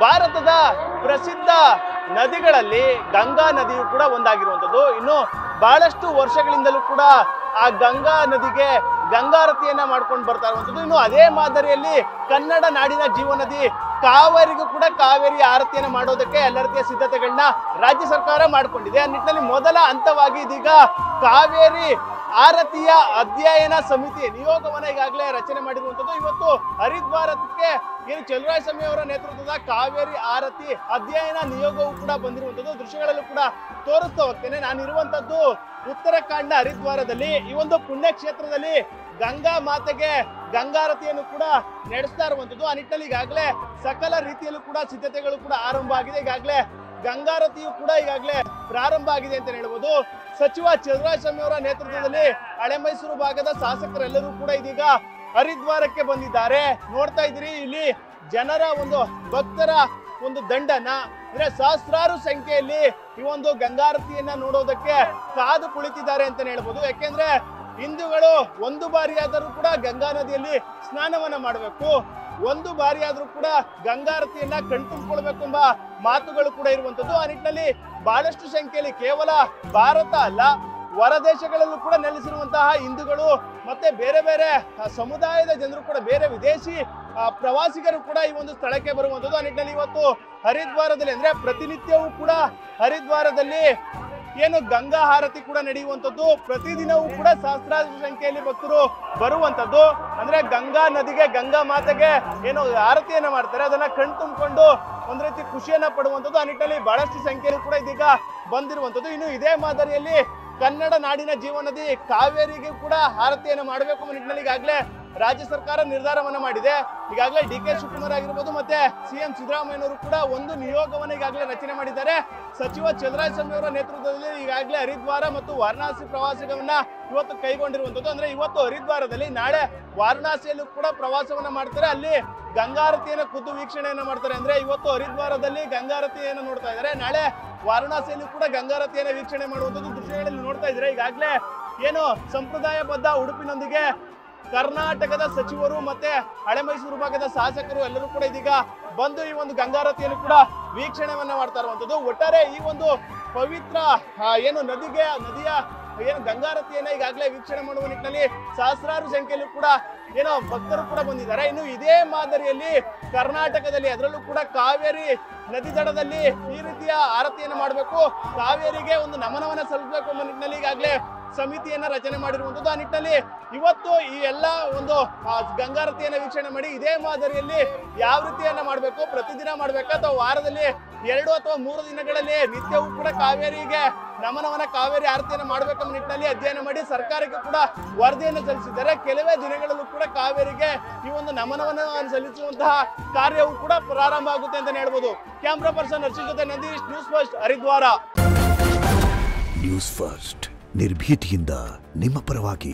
ಭಾರತದ ಪ್ರಸಿದ್ಧ ನದಿಗಳಲ್ಲಿ ಗಂಗಾ ನದಿಯು ಕೂಡ ಒಂದಾಗಿರುವಂಥದ್ದು. ಇನ್ನು ಬಹಳಷ್ಟು ವರ್ಷಗಳಿಂದಲೂ ಕೂಡ ಆ ಗಂಗಾ ನದಿಗೆ ಗಂಗಾರತಿಯನ್ನ ಮಾಡ್ಕೊಂಡು ಬರ್ತಾ ಇರುವಂಥದ್ದು. ಇನ್ನು ಅದೇ ಮಾದರಿಯಲ್ಲಿ ಕನ್ನಡ ನಾಡಿನ ಜೀವನದಿ ಕಾವೇರಿಗೂ ಕೂಡ ಕಾವೇರಿ ಆರತಿಯನ್ನ ಮಾಡೋದಕ್ಕೆ ಎಲ್ಲ ರೀತಿಯ ಸಿದ್ಧತೆಗಳನ್ನ ರಾಜ್ಯ ಸರ್ಕಾರ ಮಾಡಿಕೊಂಡಿದೆ. ಆ ನಿಟ್ಟಿನಲ್ಲಿ ಮೊದಲ ಹಂತವಾಗಿ ಇದೀಗ ಕಾವೇರಿ ಆರತಿಯ ಅಧ್ಯಯನ ಸಮಿತಿ ನಿಯೋಗವನ್ನ ಈಗಾಗಲೇ ರಚನೆ ಮಾಡಿರುವಂಥದ್ದು. ಇವತ್ತು ಹರಿದ್ವಾರಕ್ಕೆ ಏನು ಚಲುವರಾಯಸ್ವಾಮಿ ಅವರ ನೇತೃತ್ವದ ಕಾವೇರಿ ಆರತಿ ಅಧ್ಯಯನ ನಿಯೋಗವು ಕೂಡ ಬಂದಿರುವಂಥದ್ದು. ದೃಶ್ಯಗಳಲ್ಲೂ ಕೂಡ ತೋರಿಸ್ತಾ ಹೋಗ್ತೇನೆ. ನಾನು ಇರುವಂತದ್ದು ಉತ್ತರಾಖಂಡ್ನ ಹರಿದ್ವಾರದಲ್ಲಿ. ಈ ಒಂದು ಪುಣ್ಯ ಕ್ಷೇತ್ರದಲ್ಲಿ ಗಂಗಾ ಮಾತೆಗೆ ಗಂಗಾರತಿಯನ್ನು ಕೂಡ ನಡೆಸ್ತಾ ಇರುವಂಥದ್ದು. ಆ ನಿಟ್ಟಿನಲ್ಲಿ ಈಗಾಗಲೇ ಸಕಲ ರೀತಿಯಲ್ಲೂ ಕೂಡ ಸಿದ್ಧತೆಗಳು ಕೂಡ ಆರಂಭ ಆಗಿದೆ. ಈಗಾಗಲೇ ಗಂಗಾರತಿಯು ಕೂಡ ಈಗಾಗಲೇ ಪ್ರಾರಂಭ ಆಗಿದೆ ಅಂತ ಹೇಳ್ಬೋದು. ಸಚಿವ ಚಲುವರಾಯಸ್ವಾಮಿ ಅವರ ನೇತೃತ್ವದಲ್ಲಿ ಹಳೆ ಮೈಸೂರು ಭಾಗದ ಶಾಸಕರೆಲ್ಲರೂ ಕೂಡ ಇದೀಗ ಹರಿದ್ವಾರಕ್ಕೆ ಬಂದಿದ್ದಾರೆ. ನೋಡ್ತಾ ಇದ್ದೀರಿ ಇಲ್ಲಿ ಜನರ ಒಂದು ಭಕ್ತರ ಒಂದು ದಂಡನ ಅಂದ್ರೆ ಸಹಸ್ರಾರು ಸಂಖ್ಯೆಯಲ್ಲಿ ಈ ಒಂದು ಗಂಗಾರತಿಯನ್ನ ನೋಡೋದಕ್ಕೆ ಕಾದು ಕುಳಿತಿದ್ದಾರೆ ಅಂತ ಹೇಳ್ಬೋದು. ಯಾಕೆಂದ್ರೆ ಹಿಂದೂಗಳು ಒಂದು ಬಾರಿಯಾದರೂ ಕೂಡ ಗಂಗಾ ನದಿಯಲ್ಲಿ ಸ್ನಾನವನ್ನ ಮಾಡಬೇಕು, ಒಂದು ಬಾರಿ ಆದ್ರೂ ಕೂಡ ಗಂಗಾರತಿಯನ್ನ ಕಣ್ತುಂಬಿಕೊಳ್ಬೇಕು ಎಂಬ ಮಾತುಗಳು ಕೂಡ ಇರುವಂತದ್ದು. ಆ ನಿಟ್ಟಿನಲ್ಲಿ ಬಹಳಷ್ಟು ಸಂಖ್ಯೆಯಲ್ಲಿ ಕೇವಲ ಭಾರತ ಅಲ್ಲ, ಹೊರ ದೇಶಗಳಲ್ಲೂ ಕೂಡ ನೆಲೆಸಿರುವಂತಹ ಹಿಂದೂಗಳು ಮತ್ತೆ ಬೇರೆ ಬೇರೆ ಸಮುದಾಯದ ಜನರು ಕೂಡ, ಬೇರೆ ವಿದೇಶಿ ಪ್ರವಾಸಿಗರು ಕೂಡ ಈ ಒಂದು ಸ್ಥಳಕ್ಕೆ ಬರುವಂತದ್ದು. ಆ ನಿಟ್ಟಿನಲ್ಲಿ ಇವತ್ತು ಹರಿದ್ವಾರದಲ್ಲಿ ಅಂದ್ರೆ ಪ್ರತಿನಿತ್ಯವೂ ಕೂಡ ಹರಿದ್ವಾರದಲ್ಲಿ ಏನು ಗಂಗಾ ಆರತಿ ಕೂಡ ನಡೆಯುವಂಥದ್ದು. ಪ್ರತಿದಿನವೂ ಕೂಡ ಸಹಸ್ರಾರು ಸಂಖ್ಯೆಯಲ್ಲಿ ಭಕ್ತರು ಬರುವಂತದ್ದು. ಅಂದ್ರೆ ಗಂಗಾ ನದಿಗೆ ಗಂಗಾ ಮಾತೆಗೆ ಏನು ಆರತಿಯನ್ನ ಮಾಡ್ತಾರೆ ಅದನ್ನ ಕಣ್ ತುಂಬಿಕೊಂಡು ಒಂದ್ ರೀತಿ ಖುಷಿಯನ್ನ ಪಡುವಂಥದ್ದು. ಆ ನಿಟ್ಟಿನಲ್ಲಿ ಬಹಳಷ್ಟು ಸಂಖ್ಯೆಯಲ್ಲಿ ಕೂಡ ಇದೀಗ ಬಂದಿರುವಂಥದ್ದು. ಇನ್ನು ಇದೇ ಮಾದರಿಯಲ್ಲಿ ಕನ್ನಡ ನಾಡಿನ ಜೀವನದಿ ಕಾವೇರಿಗೆ ಕೂಡ ಆರತಿಯನ್ನ ಮಾಡಬೇಕು ಅನ್ನೋ ನಿಟ್ಟಿನಲ್ಲಿ ಈಗಾಗಲೇ ರಾಜ್ಯ ಸರ್ಕಾರ ನಿರ್ಧಾರವನ್ನ ಮಾಡಿದೆ. ಈಗಾಗಲೇ ಡಿ.ಕೆ. ಶಿವಕುಮಾರ್ ಆಗಿರ್ಬೋದು ಮತ್ತೆ ಸಿಎಂ ಸಿದ್ದರಾಮಯ್ಯನವರು ಕೂಡ ಒಂದು ನಿಯೋಗವನ್ನು ಈಗಾಗಲೇ ರಚನೆ ಮಾಡಿದ್ದಾರೆ. ಸಚಿವ ಚಲುವರಾಯಸ್ವಾಮಿ ಅವರ ನೇತೃತ್ವದಲ್ಲಿ ಈಗಾಗಲೇ ಹರಿದ್ವಾರ ಮತ್ತು ವಾರಣಾಸಿ ಪ್ರವಾಸವನ್ನ ಇವತ್ತು ಕೈಗೊಂಡಿರುವಂತದ್ದು. ಅಂದ್ರೆ ಇವತ್ತು ಹರಿದ್ವಾರದಲ್ಲಿ, ನಾಳೆ ವಾರಣಾಸಿಯಲ್ಲೂ ಕೂಡ ಪ್ರವಾಸವನ್ನ ಮಾಡ್ತಾರೆ. ಅಲ್ಲಿ ಗಂಗಾರತಿಯನ್ನ ಖುದ್ದು ವೀಕ್ಷಣೆಯನ್ನ ಮಾಡ್ತಾರೆ. ಅಂದ್ರೆ ಇವತ್ತು ಹರಿದ್ವಾರದಲ್ಲಿ ಗಂಗಾರತಿಯನ್ನ ನೋಡ್ತಾ ಇದ್ದಾರೆ, ನಾಳೆ ವಾರಣಾಸಿಯಲ್ಲೂ ಕೂಡ ಗಂಗಾರತಿಯನ್ನ ವೀಕ್ಷಣೆ ಮಾಡುವಂಥದ್ದು ದೃಶ್ಯಗಳಲ್ಲಿ ನೋಡ್ತಾ ಇದ್ರೆ. ಈಗಾಗಲೇ ಏನು ಸಂಪ್ರದಾಯಬದ್ಧ ಉಡುಪಿನೊಂದಿಗೆ ಕರ್ನಾಟಕದ ಸಚಿವರು ಮತ್ತೆ ಹಳೆ ಮೈಸೂರು ಭಾಗದ ಶಾಸಕರು ಎಲ್ಲರೂ ಕೂಡ ಇದೀಗ ಬಂದು ಈ ಒಂದು ಗಂಗಾರತಿಯನ್ನು ಕೂಡ ವೀಕ್ಷಣೆಯನ್ನ ಮಾಡ್ತಾ ಇರುವಂತದ್ದು. ಒಟ್ಟಾರೆ ಈ ಒಂದು ಪವಿತ್ರ ಏನು ನದಿಯ ಏನು ಗಂಗಾರತಿಯನ್ನ ಈಗಾಗಲೇ ವೀಕ್ಷಣೆ ಮಾಡುವ ನಿಟ್ಟಿನಲ್ಲಿ ಸಹಸ್ರಾರು ಸಂಖ್ಯೆಯಲ್ಲೂ ಕೂಡ ಏನೋ ಭಕ್ತರು ಕೂಡ ಬಂದಿದ್ದಾರೆ. ಇನ್ನು ಇದೇ ಮಾದರಿಯಲ್ಲಿ ಕರ್ನಾಟಕದಲ್ಲಿ ಅದರಲ್ಲೂ ಕೂಡ ಕಾವೇರಿ ನದಿ ದಡದಲ್ಲಿ ಈ ರೀತಿಯ ಆರತಿಯನ್ನು ಮಾಡಬೇಕು, ಕಾವೇರಿಗೆ ಒಂದು ನಮನವನ್ನ ಸಲ್ಲಿಸಬೇಕು ಎಂಬ ನಿಟ್ಟಿನಲ್ಲಿ ಈಗಾಗಲೇ ಸಮಿತಿಯನ್ನ ರಚನೆ ಮಾಡಿರುವಂತದ್ದು. ಆ ನಿಟ್ಟಿನಲ್ಲಿ ಇವತ್ತು ಈ ಎಲ್ಲ ಒಂದು ಗಂಗಾರತಿಯನ್ನ ವೀಕ್ಷಣೆ ಮಾಡಿ ಇದೇ ಮಾದರಿಯಲ್ಲಿ ಯಾವ ರೀತಿಯನ್ನ ಮಾಡಬೇಕು, ಪ್ರತಿದಿನ ಮಾಡ್ಬೇಕಾ ಅಥವಾ ವಾರದಲ್ಲಿ 2 ಅಥವಾ 3 ದಿನಗಳಲ್ಲಿ ನಿತ್ಯವೂ ಕೂಡ ಕಾವೇರಿಗೆ ನಮನವನ್ನ ಕಾವೇರಿ ಆರತಿಯನ್ನ ಮಾಡಬೇಕೆಂಬ ನಿಟ್ಟಿನಲ್ಲಿ ಅಧ್ಯಯನ ಮಾಡಿ ಸರ್ಕಾರಕ್ಕೆ ಕೂಡ ವರದಿಯನ್ನು ಸಲ್ಲಿಸಿದ್ದಾರೆ. ಕೆಲವೇ ದಿನಗಳಲ್ಲೂ ಕೂಡ ಕಾವೇರಿಗೆ ಈ ಒಂದು ನಮನವನ್ನ ಸಲ್ಲಿಸುವಂತಹ ಕಾರ್ಯವು ಕೂಡ ಪ್ರಾರಂಭ ಆಗುತ್ತೆ ಅಂತ ಹೇಳ್ಬೋದು. ಕ್ಯಾಮ್ರಾ ಪರ್ಸನ್ ಹರ್ಷಿತ್ ಜೊತೆ Nandish, news first, Haridwar. News first ನಿರ್ಭೀತಿಯಿಂದ ನಿಮ್ಮ ಪರವಾಗಿ.